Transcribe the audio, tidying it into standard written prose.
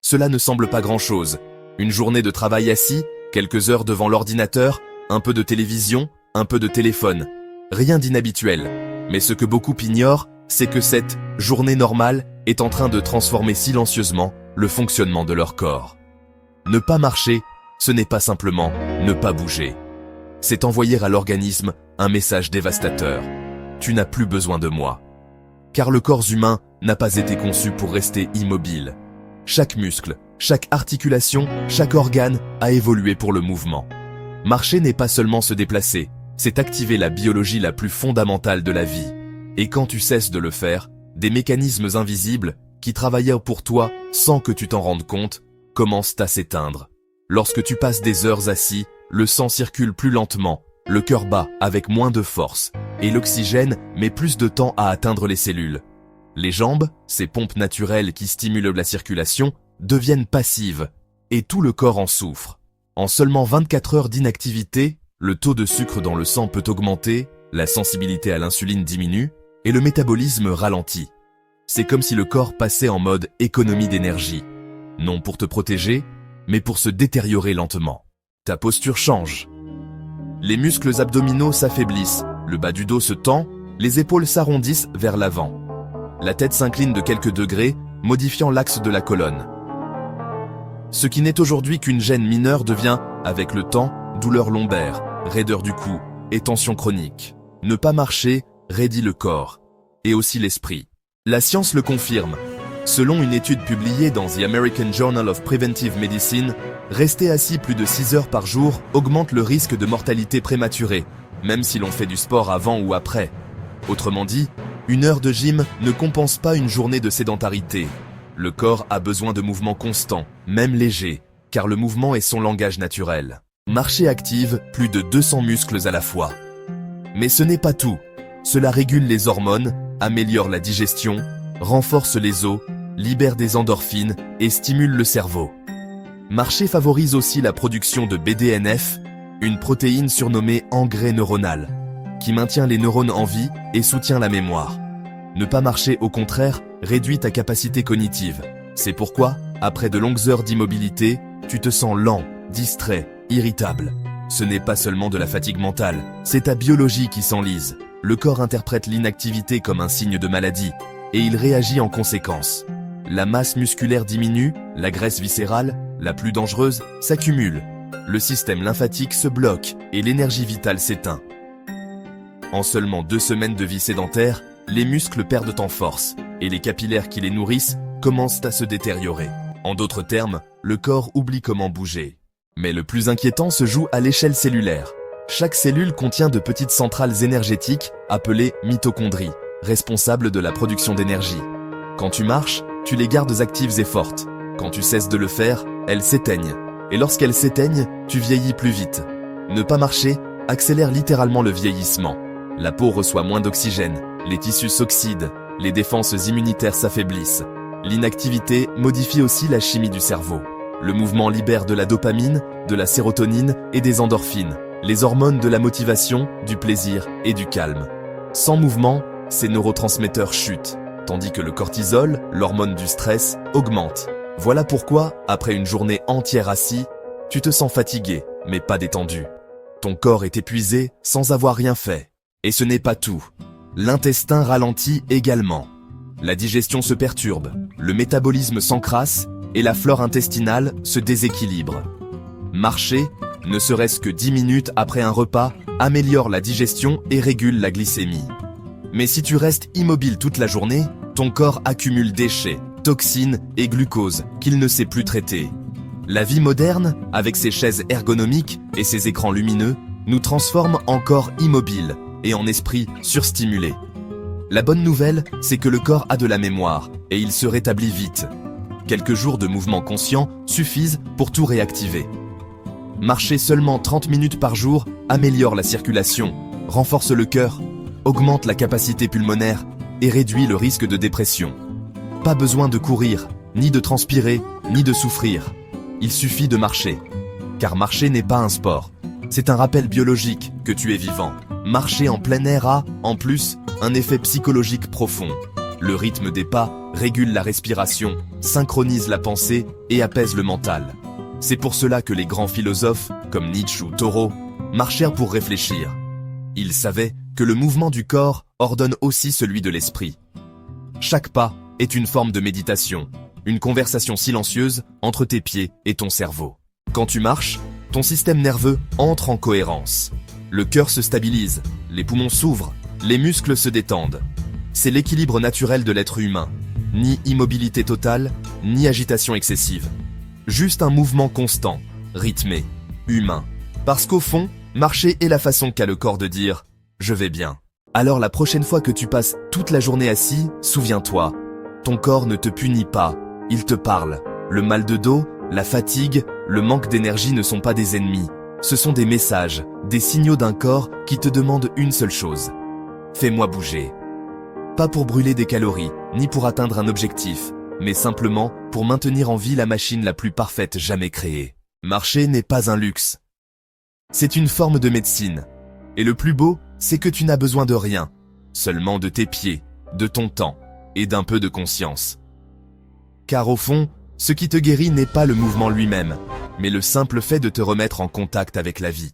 Cela ne semble pas grand-chose. Une journée de travail assis, quelques heures devant l'ordinateur, un peu de télévision, un peu de téléphone. Rien d'inhabituel. Mais ce que beaucoup ignorent, c'est que cette journée normale est en train de transformer silencieusement le fonctionnement de leur corps. Ne pas marcher, ce n'est pas simplement ne pas bouger. C'est envoyer à l'organisme un message dévastateur. Tu n'as plus besoin de moi. Car le corps humain n'a pas été conçu pour rester immobile. Chaque muscle, chaque articulation, chaque organe a évolué pour le mouvement. Marcher n'est pas seulement se déplacer, c'est activer la biologie la plus fondamentale de la vie. Et quand tu cesses de le faire, des mécanismes invisibles, qui travaillent pour toi sans que tu t'en rendes compte, commencent à s'éteindre. Lorsque tu passes des heures assis, le sang circule plus lentement, le cœur bat avec moins de force, et l'oxygène met plus de temps à atteindre les cellules. Les jambes, ces pompes naturelles qui stimulent la circulation, deviennent passives, et tout le corps en souffre. En seulement 24 heures d'inactivité, le taux de sucre dans le sang peut augmenter, la sensibilité à l'insuline diminue, et le métabolisme ralentit. C'est comme si le corps passait en mode économie d'énergie. Non pour te protéger, mais pour se détériorer lentement. Ta posture change. Les muscles abdominaux s'affaiblissent, le bas du dos se tend, les épaules s'arrondissent vers l'avant. La tête s'incline de quelques degrés, modifiant l'axe de la colonne. Ce qui n'est aujourd'hui qu'une gêne mineure devient, avec le temps, douleur lombaire, raideur du cou et tension chronique. Ne pas marcher raidit le corps, et aussi l'esprit. La science le confirme. Selon une étude publiée dans The American Journal of Preventive Medicine, rester assis plus de 6 heures par jour augmente le risque de mortalité prématurée, même si l'on fait du sport avant ou après. Autrement dit, 1 heure de gym ne compense pas une journée de sédentarité. Le corps a besoin de mouvements constants, même légers, car le mouvement est son langage naturel. Marcher active plus de 200 muscles à la fois. Mais ce n'est pas tout. Cela régule les hormones, améliore la digestion, renforce les os, libère des endorphines et stimule le cerveau. Marcher favorise aussi la production de BDNF, une protéine surnommée engrais neuronal, qui maintient les neurones en vie et soutient la mémoire. Ne pas marcher, au contraire, réduit ta capacité cognitive. C'est pourquoi, après de longues heures d'immobilité, tu te sens lent, distrait, irritable. Ce n'est pas seulement de la fatigue mentale, c'est ta biologie qui s'enlise. Le corps interprète l'inactivité comme un signe de maladie, et il réagit en conséquence. La masse musculaire diminue, la graisse viscérale, la plus dangereuse, s'accumule. Le système lymphatique se bloque et l'énergie vitale s'éteint. En seulement 2 semaines de vie sédentaire, les muscles perdent en force, et les capillaires qui les nourrissent commencent à se détériorer. En d'autres termes, le corps oublie comment bouger. Mais le plus inquiétant se joue à l'échelle cellulaire. Chaque cellule contient de petites centrales énergétiques, appelées mitochondries, responsables de la production d'énergie. Quand tu marches, tu les gardes actives et fortes. Quand tu cesses de le faire, elles s'éteignent. Et lorsqu'elles s'éteignent, tu vieillis plus vite. Ne pas marcher accélère littéralement le vieillissement. La peau reçoit moins d'oxygène, les tissus s'oxydent, les défenses immunitaires s'affaiblissent. L'inactivité modifie aussi la chimie du cerveau. Le mouvement libère de la dopamine, de la sérotonine et des endorphines, les hormones de la motivation, du plaisir et du calme. Sans mouvement, ces neurotransmetteurs chutent, tandis que le cortisol, l'hormone du stress, augmente. Voilà pourquoi, après une journée entière assis, tu te sens fatigué, mais pas détendu. Ton corps est épuisé sans avoir rien fait. Et ce n'est pas tout. L'intestin ralentit également. La digestion se perturbe, le métabolisme s'encrasse et la flore intestinale se déséquilibre. Marcher, ne serait-ce que 10 minutes après un repas, améliore la digestion et régule la glycémie. Mais si tu restes immobile toute la journée, ton corps accumule déchets, toxines et glucose qu'il ne sait plus traiter. La vie moderne, avec ses chaises ergonomiques et ses écrans lumineux, nous transforme en corps immobile et en esprit surstimulé. La bonne nouvelle, c'est que le corps a de la mémoire et il se rétablit vite. Quelques jours de mouvement conscient suffisent pour tout réactiver. Marcher seulement 30 minutes par jour améliore la circulation, renforce le cœur, augmente la capacité pulmonaire et réduit le risque de dépression. Pas besoin de courir, ni de transpirer, ni de souffrir. Il suffit de marcher. Car marcher n'est pas un sport. C'est un rappel biologique que tu es vivant. Marcher en plein air a, en plus, un effet psychologique profond. Le rythme des pas régule la respiration, synchronise la pensée et apaise le mental. C'est pour cela que les grands philosophes, comme Nietzsche ou Thoreau, marchèrent pour réfléchir. Ils savaient que le mouvement du corps ordonne aussi celui de l'esprit. Chaque pas est une forme de méditation, une conversation silencieuse entre tes pieds et ton cerveau. Quand tu marches, ton système nerveux entre en cohérence. Le cœur se stabilise, les poumons s'ouvrent, les muscles se détendent. C'est l'équilibre naturel de l'être humain. Ni immobilité totale, ni agitation excessive. Juste un mouvement constant, rythmé, humain. Parce qu'au fond, marcher est la façon qu'a le corps de dire « je vais bien ». Alors la prochaine fois que tu passes toute la journée assis, souviens-toi, ton corps ne te punit pas, il te parle. Le mal de dos, la fatigue, le manque d'énergie ne sont pas des ennemis. Ce sont des messages, des signaux d'un corps qui te demande une seule chose. Fais-moi bouger. Pas pour brûler des calories, ni pour atteindre un objectif, mais simplement pour maintenir en vie la machine la plus parfaite jamais créée. Marcher n'est pas un luxe. C'est une forme de médecine. Et le plus beau, c'est que tu n'as besoin de rien, seulement de tes pieds, de ton temps et d'un peu de conscience. Car au fond, ce qui te guérit n'est pas le mouvement lui-même, mais le simple fait de te remettre en contact avec la vie.